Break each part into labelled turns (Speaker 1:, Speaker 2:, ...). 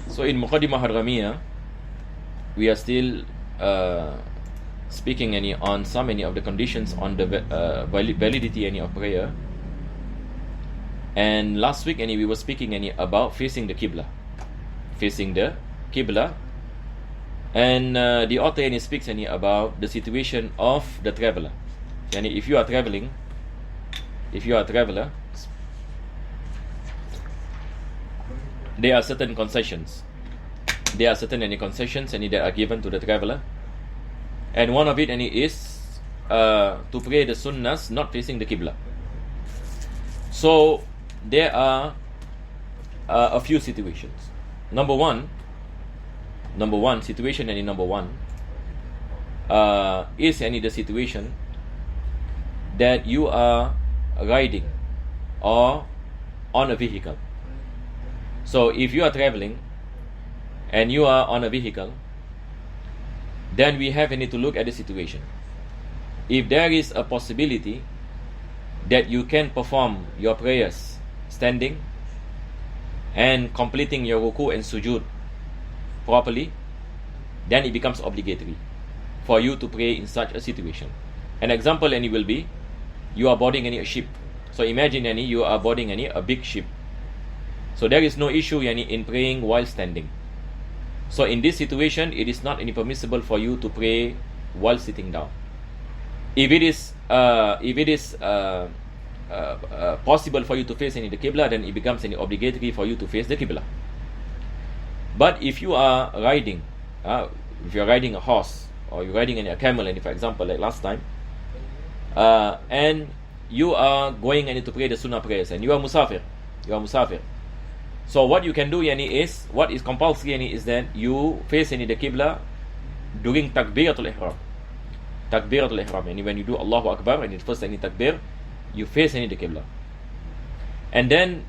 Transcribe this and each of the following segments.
Speaker 1: So in Muqaddimah Hadramiyyah, we are still speaking on some of the conditions on the validity of prayer. And last week we were speaking about facing the Qibla. And the author speaks about the situation of the traveler. If you are traveling, there are certain concessions. There are certain concessions that are given to the traveler, and one of it is to pray the sunnahs not facing the Qibla. So there are a few situations. Number one situation, is the situation that you are riding or on a vehicle. So if you are traveling and you are on a vehicle, then we have to look at the situation. If there is a possibility that you can perform your prayers standing and completing your ruku and sujud properly, then it becomes obligatory for you to pray in such a situation. An example will be, you are boarding a ship. So imagine you are boarding a big ship. So there is no issue in praying while standing. So in this situation, it is not permissible for you to pray while sitting down. If it is possible for you to face the Qibla, then it becomes obligatory for you to face the Qibla. But if you are riding, if you are riding a horse or you're riding a camel, for example, like last time, and you are going to pray the sunnah prayers, and you are musafir. So what you can do is, what is compulsory is that you face the Qibla during takbiratul ihram. When you do Allahu Akbar and first takbir, you face the Qibla. And then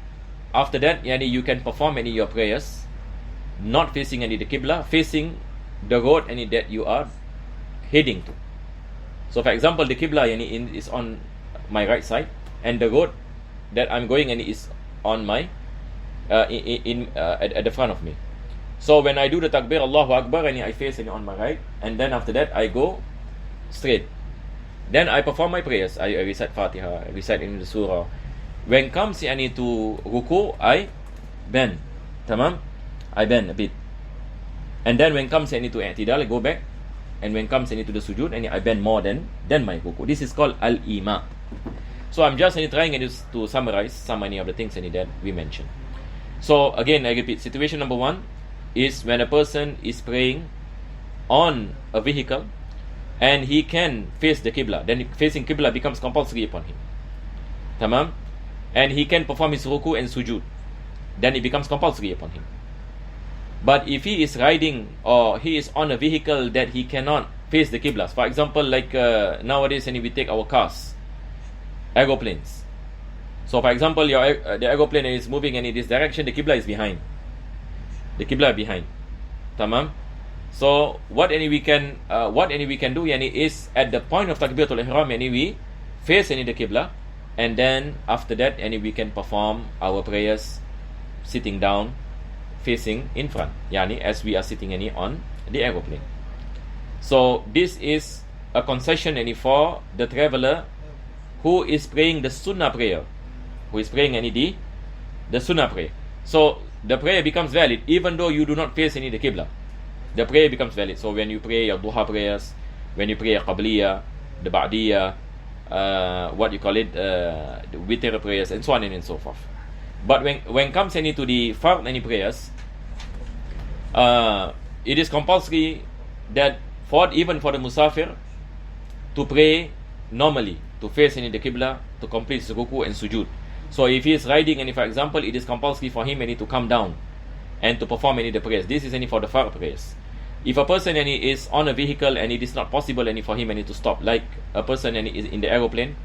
Speaker 1: after that you can perform your prayers not facing the Qibla, facing the road that you are heading to. So for example, the Qibla is on my right side, and the road that I'm going is on my at the front of me. So when I do the takbir Allahu Akbar I face on my right, and then after that I go straight. Then I perform my prayers. I recite Fatiha, I recite the surah. When comes to ruku, I bend. Tamam? I bend a bit. And then when comes to i'tidal, I go back. And when comes to the sujud, I bend more than my ruku. This is called al-ima. So I'm just trying to summarize some of the things that we mentioned. So again, I repeat, situation number one is when a person is praying on a vehicle and he can face the Qibla. Then facing Qibla becomes compulsory upon him. Tamam? And he can perform his ruku and sujud. Then it becomes compulsory upon him. But if he is riding or he is on a vehicle that he cannot face the Qiblas, for example, like nowadays we take our cars, aeroplanes. So for example, the aeroplane is moving in this direction, the Qibla is behind. Tamam? So what we can do is at the point of takbiratul ihram we face the Qibla, and then after that we can perform our prayers sitting down, facing in front, as we are sitting on the aeroplane. So this is a concession for the traveler who is praying the sunnah prayer, the sunnah prayer. So the prayer becomes valid even though you do not face the Qibla. The prayer becomes valid. So when you pray your duha prayers, when you pray your qabliyah, the ba'diyah, the witr prayers, and so on and so forth. But when comes to the fard prayers, it is compulsory that even for the musafir to pray normally, to face the Qibla, to complete the ruku and sujud. So if he is riding, for example, it is compulsory for him to come down and to perform the prayers. This is for the fard prayers. If a person is on a vehicle and it is not possible for him to stop, like a person is in the aeroplane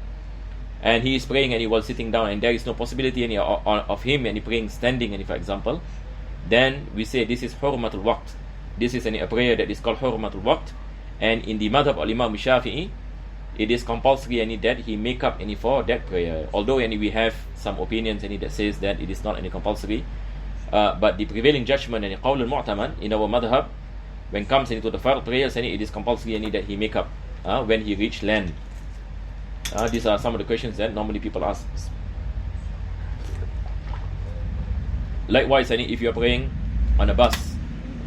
Speaker 1: and he is praying while sitting down, and there is no possibility of him praying standing, for example, then we say this is hurmatul waqt. This is a prayer that is called hurmatul waqt, and in the madhab of Imam Shafi'i, it is compulsory that he make up for that prayer. Although we have some opinions that says that it is not compulsory, but the prevailing judgment and qawl al-mu'tamad in our madhab, when comes into the fard prayers, it is compulsory that he make up when he reach land. These are some of the questions that normally people ask. Likewise, if you are praying on a bus,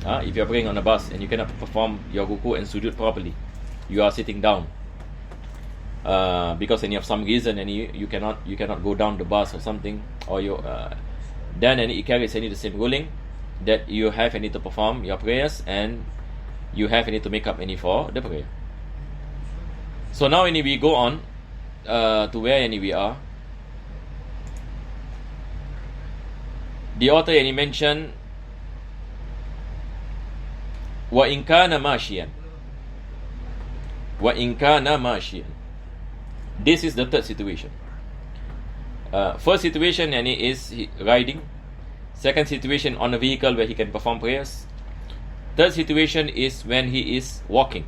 Speaker 1: if you are praying on a bus and you cannot perform your ruku and sujud properly, you are sitting down because of some reason, and you cannot go down the bus or something, or you then it carries the same ruling that you have to perform your prayers and you have to make up for the prayer. So now we go on to where we are. The author mentioned وَإِنْ كَانَ مَاشِيًا. This is the third situation. First situation is riding. Second situation, on a vehicle where he can perform prayers. Third situation is when he is walking.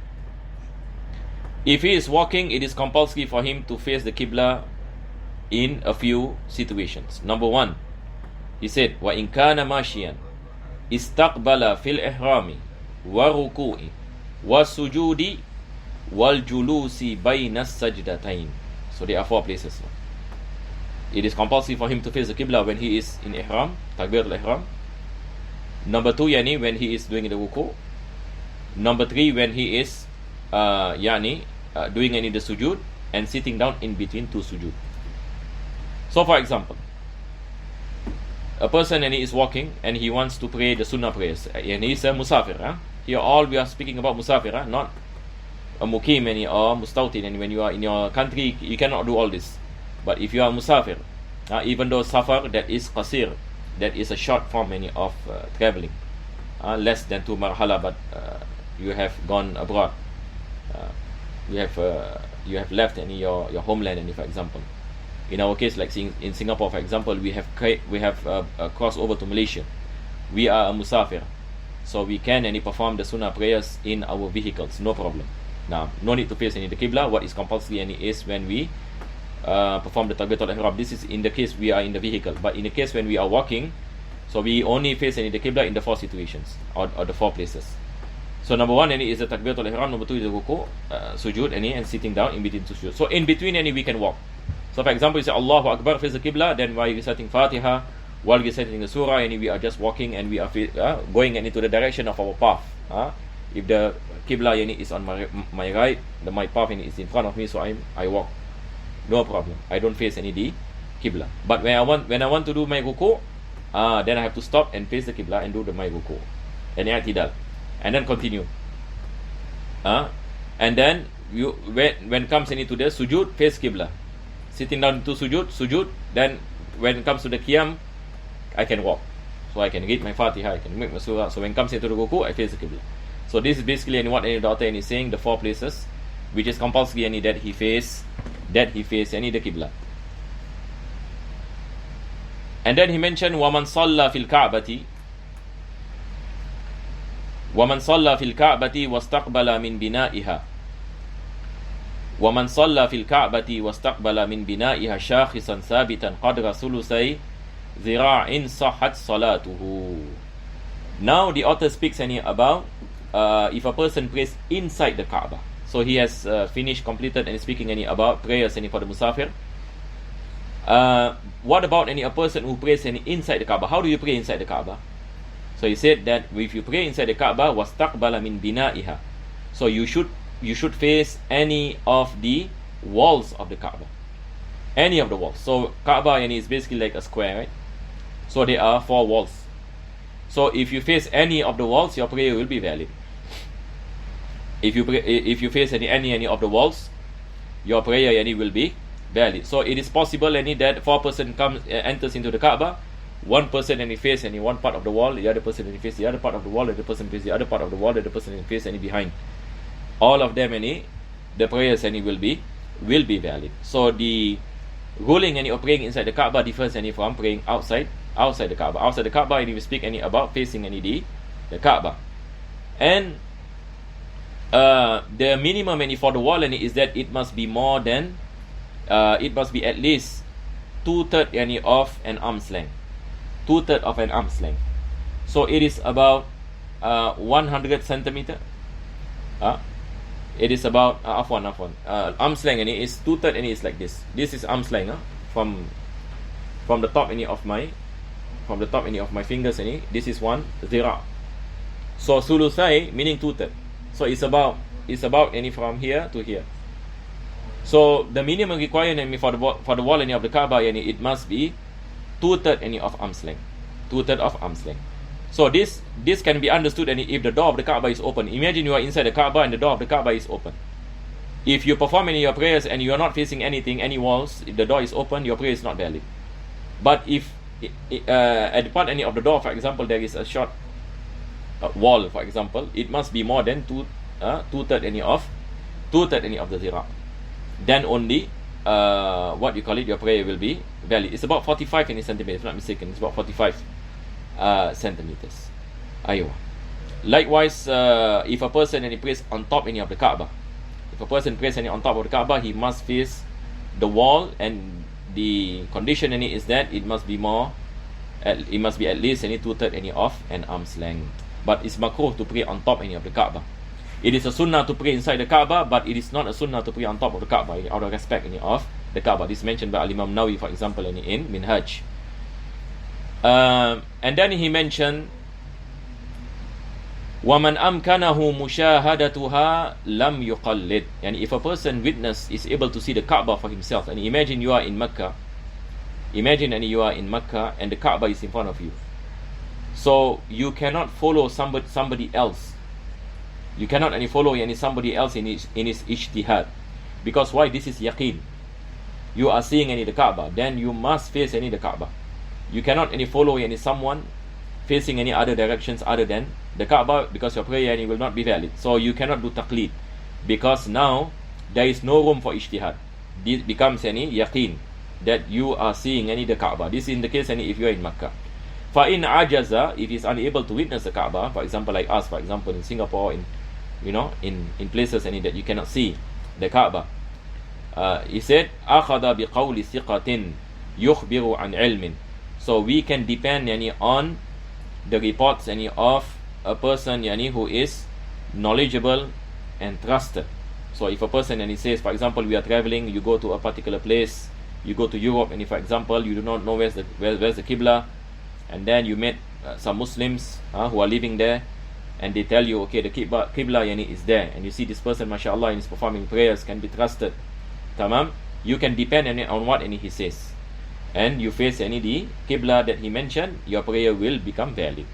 Speaker 1: If he is walking, it is compulsory for him to face the Qibla in a few situations. Number one, he said, وَإِنْ كَانَ مَاشِيًا إِسْتَقْبَلَ فِي الْإِحْرَامِ وَالرُّكُوعِ وَالسُّجُودِ وَالْجُلُوسِ بَيْنَ السَّجْدَتَيْنِ. So there are 4 places. It is compulsory for him to face the Qibla when he is in Ihram, Takbir al-Ihram. Number 2, when he is doing the ruku. Number 3, when he is doing the sujud and sitting down in between 2 sujud. So for example, a person is walking and he wants to pray the sunnah prayers, and he is a musafir. Here all we are speaking about musafir, not a mukim or mustawtin. And when you are in your country, you cannot do all this. But if you are musafir, even though safar, that is qasir, that is a short form of traveling, less than 2 marhala, but you have gone abroad, you have left your homeland, for example. In our case, like in Singapore, for example, we have crossed over to Malaysia. We are a musafir, so we can perform the sunnah prayers in our vehicles, no problem. Now, no need to face the Qibla. What is compulsory is when we perform the Takbiratul Ihram. This is in the case we are in the vehicle. But in the case when we are walking, so we only face the Qibla in the 4 situations, or the 4 places. So number 1 is the Takbiratul Ihram. Number 2 is the ruku, sujud, and sitting down in between 2 sujud. So in between we can walk. So for example, you say Allahu Akbar, face the Qibla, then while reciting Fatiha, while reciting the surah, we are just walking and we are going into the direction of our path. If the Qibla is on my right, my path is in front of me, so I walk. No problem. I don't face the Qibla. But when I want to do my ruku, then I have to stop and face the Qibla and do my ruku and i'tidal, and then continue. And then when comes into the sujud, face Qibla. Sitting down to sujud. Then when it comes to the qiyam, I can walk. So I can read my Fatiha, I can make my surah. So when it comes into the ruku, I face the Qibla. So this is basically what the author is saying, the 4 places which is compulsory that he face the Qibla. And then he mentioned وَمَنْ صَلَّى فِي الْكَعْبَةِ وَاسْتَقْبَلَ مِنْ بِنَائِهَا وَمَنْ صَلَّى فِي الْكَعْبَةِ وَاسْتَقْبَلَ مِنْ بِنَائِهَا شَاخِصًا ثَابِتًا قَدْرَ ثُلُثَيْ ذِرَاعٍ صَحَّتْ صَلَاتُهُ. Now the author speaks about if a person prays inside the Kaaba. So he has completed and speaking about prayers for the musafir. What about a person who prays inside the Kaaba? How do you pray inside the Kaaba? So he said that if you pray inside the Kaaba, وَاسْتَقْبَلَ مِنْ بِنَائِهَا. So you should face any of the walls of the Kaaba. Any of the walls. So Kaaba is basically like a square, right? So there are 4 walls. So if you face any of the walls, your prayer will be valid. If you face any of the walls, your prayer will be valid. So it is possible that 4 person enters into the Kaaba, 1 person face one part of the wall, the other person face the other part of the wall, the other person face the other part of the wall, the other person face behind. All of them the prayers will be valid. So the ruling of praying inside the Kaaba differs from praying outside the Kaaba. Outside the Kaaba, we speak about facing the Kaaba. And the minimum for the wall is that it must be more than it must be at least 2/3 of an arm's length. 2/3 of an arm's length. So it is about 100 centimeter. It is about arm's length, and it is 2/3, and it is like this. This is arm's length from the top of my fingers, and this is 1 zira. So sulusai meaning 2/3. So it's about from here to here. So the minimum requirement for the wall of the Kaaba, it must be 2/3 of arm's length. 2/3 of arm's length. So this can be understood if the door of the Kaaba is open. Imagine you are inside the Kaaba and the door of the Kaaba is open. If you perform any of your prayers and you are not facing anything, any walls, if the door is open, your prayer is not valid. But if at the part of the door, for example, there is a short wall, for example, it must be more than 2/3 of the zira. Then only your prayer will be valid. It's about 45 centimeters, if I'm not mistaken. It's about 45 centimeters. Aywa. Likewise, if a person prays on top of the Kaaba, if a person prays on top of the Kaaba, he must face the wall, and the condition is that it must be at least 2/3 of an arm's length. But it's makruh to pray on top of the Kaaba. It is a sunnah to pray inside the Kaaba, but it is not a sunnah to pray on top of the Kaaba, out of respect of the Kaaba. This is mentioned by Imam Nawawi, for example, in Minhaj. And then he mentioned, وَمَنْ أَمْكَنَهُ مُشَاهَدَتُهَا لَمْ يُقَلِّدْ. And if a person is able to see the Kaaba for himself, and imagine you are in Mecca, and the Kaaba is in front of you. So you cannot follow somebody else. You cannot follow somebody else in his ijtihad. Because why? This is yaqeen. You are seeing the Kaaba, then you must face the Kaaba. You cannot follow someone facing any other directions other than the Kaaba, because your prayer will not be valid. So you cannot do taqleed, because now there is no room for ijtihad. This becomes yaqeen that you are seeing the Kaaba. This is in the case if you are in Makkah. فَإِنْ عَجَزَ, if he is unable to witness the Kaaba, for example like us, for example in Singapore, in places that you cannot see the Kaaba, he said أَخَذَ بِقَوْلِ ثِقَةٍ يُخْبِرُ عَنْ عِلْمٍ. So we can depend on the reports of a person who is knowledgeable and trusted. So if a person he says, for example, we are traveling, you go to a particular place, you go to Europe, and if, for example, you do not know where's the Qibla, and then you met some Muslims who are living there, and they tell you, okay, the Qibla is there, and you see this person, mashallah, and is performing prayers, can be trusted. Tamam, you can depend on what he says, and you face the Qibla that he mentioned, your prayer will become valid.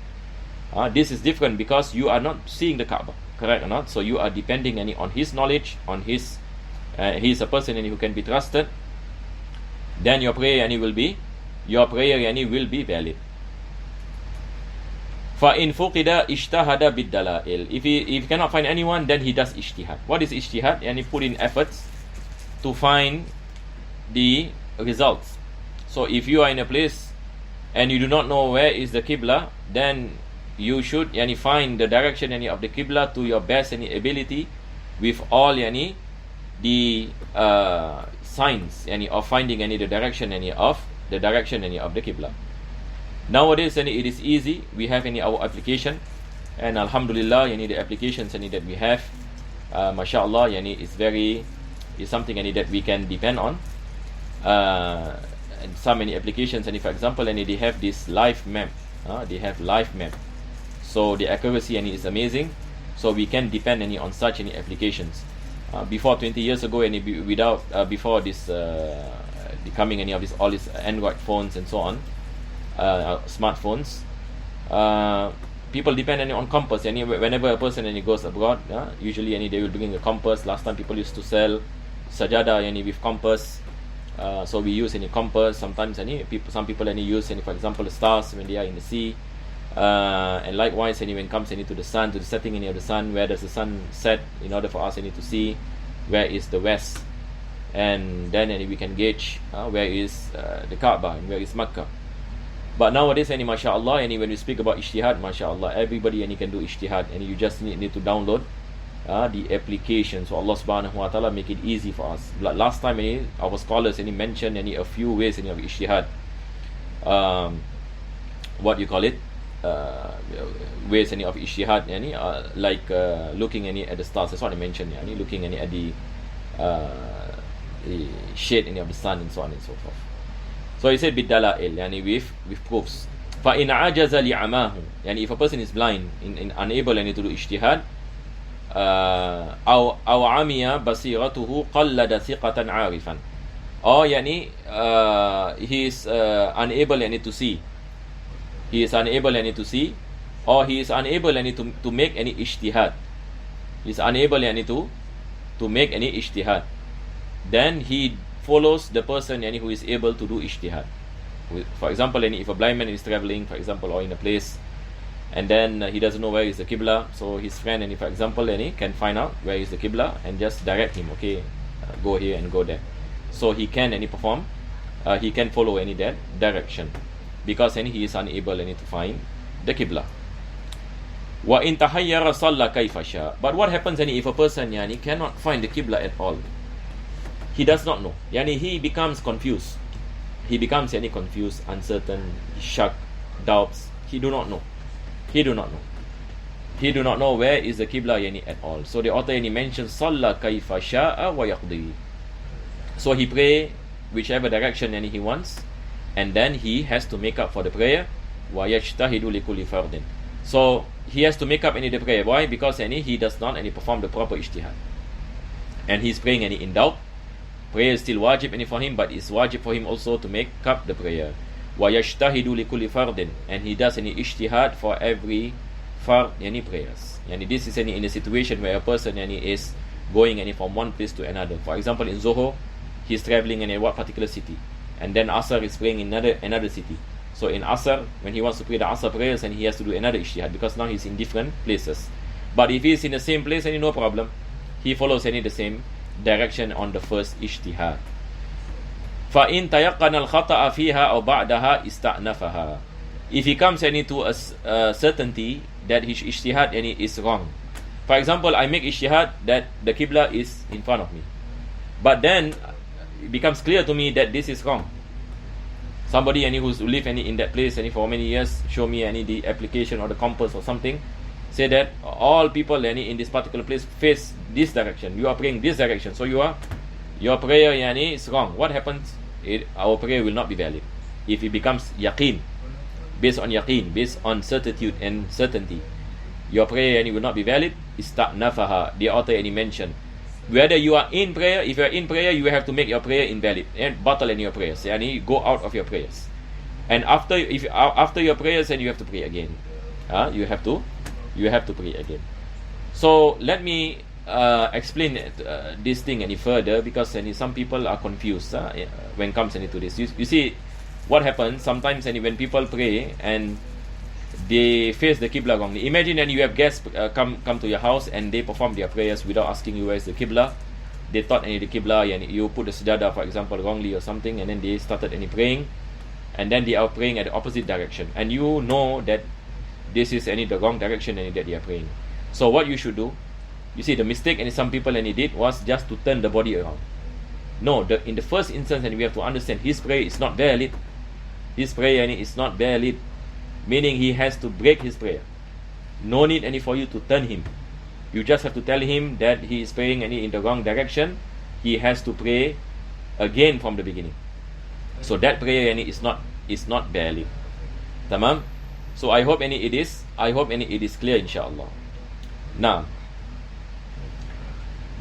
Speaker 1: This is different because you are not seeing the Kaaba, correct or not? So you are depending on his knowledge, on his he is a person who can be trusted. Then your prayer will be valid. فَإِنْ فُقِدَ اجْتَهَدَ بِالدَّلَائِلِ. If he cannot find anyone, then he does ijtihad. What is ijtihad? And he put in efforts to find the results. So if you are in a place and you do not know where is the Qibla, then you should find the direction of the Qibla to your best ability, with all the signs of finding the direction of the Qibla. Nowadays it is easy. We have our application, and alhamdulillah the applications that we have, mashallah, is something that we can depend on. And so many applications, for example, they have this live map. They have live map, so the accuracy is amazing. So we can depend on such applications. Before 20 years ago, before this the coming of all these Android phones and so on, smartphones, people depend on compass. Whenever a person goes abroad, usually they will bring a compass. Last time people used to sell sajada with compass. So we use compass. Sometimes some people use for example the stars when they are in the sea, and likewise when it comes to the sun, to the setting of the sun, where does the sun set, in order for us to see where is the west, and then we can gauge where is the Kaaba and where is Makkah. But nowadays mashallah, when we speak about ijtihad, mashallah, everybody can do ijtihad, and you just need to download the application. So Allah subhanahu wa ta'ala make it easy for us. Last time our scholars mentioned a few ways of ijtihad. What you call it? ways any of ijtihad, yani, like looking any at the stars. That's what I mentioned. Yani, looking any at the shade any of the sun and so on and so forth. So he said bidala'il, yani with proofs. فَإِنْ عَجَزَ لِعَمَاهُ, yani if a person is blind, in unable yani to do ijtihad, أو عمي بصيرته قلد ثقة عارفا, or yani he is unable yani to see, he is unable yani to see, or he is unable yani to make any ijtihad, he is unable yani to make any ijtihad, then he follows the person yani who is able to do ijtihad. For example, yani if a blind man is traveling, for example, or in a place, and then he doesn't know where is the Qibla, so his friend, and for example, and he can find out where is the Qibla and just direct him, okay, go here and go there. So he can perform, he can follow any that direction, because he is unable to find the Qibla. Wa in tahayyara salla kayfa sha. But what happens if a person cannot find the Qibla at all? He does not know. He becomes confused. He becomes confused, uncertain, shocked, doubts. He do not know. He do not know. He do not know where is the Qibla at all. So the author mentions Salla kayfa sha'a wa yaqdi. So he pray whichever direction he wants, and then he has to make up for the prayer. Wa yajtahidu li kulli fardin. So he has to make up the prayer. Why? Because he does not perform the proper ijtihad, and he's praying in doubt. Prayer is still wajib for him, but it's wajib for him also to make up the prayer. وَيَجْتَهِدُ لِكُلِّ فَرْدٍ, and he does ijtihad for every fard prayers. This is in a situation where a person is going from one place to another. For example, in Zohor, he is traveling in what particular city, and then Asr is praying in another city. So in Asr, when he wants to pray the Asr prayers, and he has to do another ijtihad, because now he's in different places. But if he is in the same place, no problem. He follows the same direction on the first ijtihad. فَإِن تَيَقَّنَ الْخَطَأَ فِيهَا أَوْ بَعْدَهَا إِسْتَأْنَفَهَا. If he comes to a certainty that his ijtihad is wrong. For example, I make ijtihad that the Qibla is in front of me, but then it becomes clear to me that this is wrong. Somebody who's live in that place for many years show me the application or the compass or something, say that all people in this particular place face this direction. You are praying this direction, so your prayer is wrong. What happens? Our prayer will not be valid. If it becomes yaqeen, based on certitude and certainty, your prayer will not be valid. Ista'nafaha. The author mentioned, whether you are in prayer, if you are in prayer, you have to make your prayer invalid and battle your prayers. Go out of your prayers. And after your prayers, then you have to pray again. You have to pray again. So let me explain this thing any further, because some people are confused when it comes to this. You see, what happens sometimes when people pray and they face the Qibla wrongly. Imagine you have guests come to your house and they perform their prayers without asking you where is the Qibla. They thought the Qibla, and you put the sujadah, for example, wrongly or something, and then they started praying, and then they are praying at the opposite direction, and you know that this is the wrong direction that they are praying. So what you should do, you see, the mistake some people did was just to turn the body around. No, in the first instance, we have to understand his prayer is not valid. His prayer is not valid, meaning he has to break his prayer. No need for you to turn him. You just have to tell him that he is praying in the wrong direction. He has to pray again from the beginning. So that prayer is not valid. Tamam? So I hope it is clear, inshallah. Now,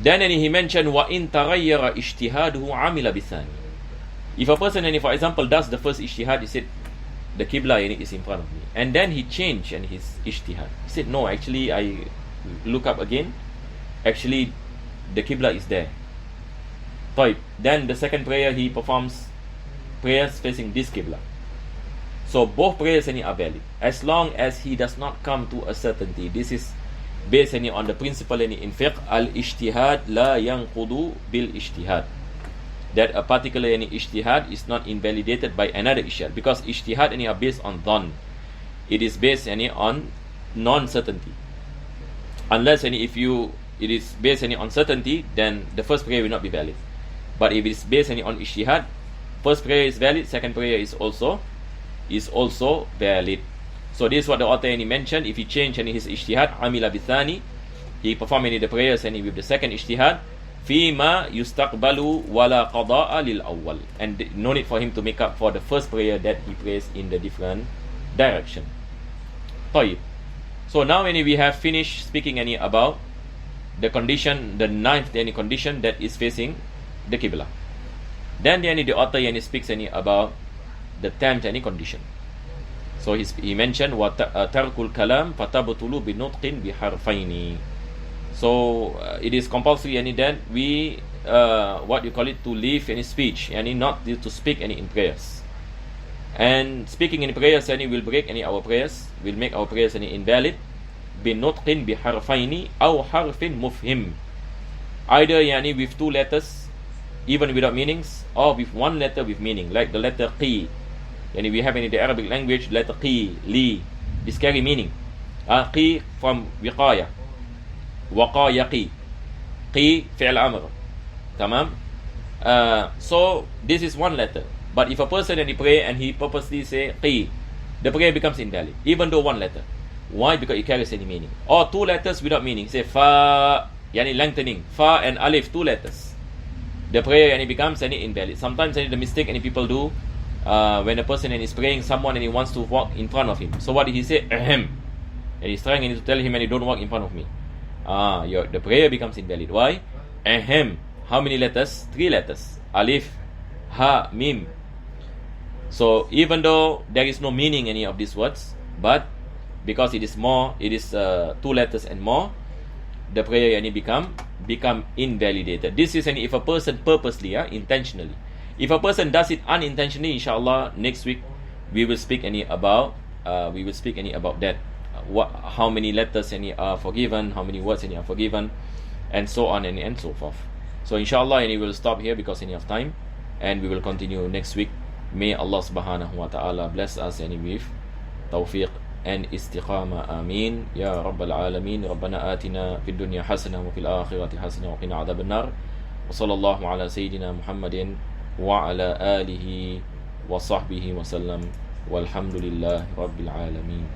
Speaker 1: then he mentioned وَإِن تَغَيَّرَ إِجْتِهَادُهُ عَمِلَ بِالثَّانِي. If a person for example does the first ijtihad, he said the Qibla is in front of me, and then he changed his ijtihad. He said, no, actually I look up again, actually the Qibla is there. Then the second prayer, he performs prayers facing this Qibla. So both prayers are valid, as long as he does not come to a certainty. This is based on the principle in fiqh, al-ijtihad la yanqudu bil-ijtihad, that a particular ijtihad is not invalidated by another ijtihad, because ijtihad are based on dhann. It is based on non-certainty. Unless if it is based on certainty, then the first prayer will not be valid. But if it is based on ijtihad, first prayer is valid, second prayer is also valid. So this is what the author any mentioned. If he changed any his ijtihad, amila bithani, he performed any the prayers any with the second ijtihad, fima yustaqbalu wala qada'a lil awwal, and no need for him to make up for the first prayer that he prays in the different direction. طيب. So now any we have finished speaking any about the condition, the ninth any condition that is facing the Qibla. Then the author any speaks any about the 10th any condition. So he mentioned what tarkul kalam fatabtulu binutqin biharfaini. So it is compulsory any that we what you call it, to leave any speech, any not to speak any in prayers. And speaking in prayers any will break any our prayers, will make our prayers any invalid. Binutqin biharfaini aw harfin mufhim, either yani with two letters even without meanings, or with one letter with meaning, like the letter qi. Yani we have in the Arabic language letter qi, li, this carry meaning. Qi from wiqaya, waqa yaqi, qi fi'l amr. Tamam. So this is one letter, but if a person and he pray and he purposely say qi, the prayer becomes invalid even though one letter. Why? Because it carries any meaning. Or two letters without meaning, say fa, yani lengthening, fa and alif, two letters, the prayer and it becomes any invalid. Sometimes any the mistake any people do when a person and is praying someone and he wants to walk in front of him. So what did he say? Ahem. And he's trying to tell him, and you don't walk in front of me. The prayer becomes invalid. Why? Ahem. How many letters? 3 letters. Alif, ha, mim. So even though there is no meaning any of these words, but because it is more, it is 2 letters and more, the prayer yani become invalidated. This is if a person purposely, intentionally. If a person does it unintentionally, inshallah, next week we will speak about that. How many letters any are forgiven, how many words any are forgiven, and so on and so forth. So inshallah, we will stop here because any of time, and we will continue next week. May Allah subhanahu wa ta'ala bless us with tawfiq and istiqama. Ameen ya rabbal alamin. Rabbana atina fid dunya hasanah wa fil akhirati hasanah wa qina adhaban nar. Wa sallallahu ala sayyidina Muhammadin wa ala alihi wa sahbihi wa sallam. Walhamdulillahi rabbil alamin.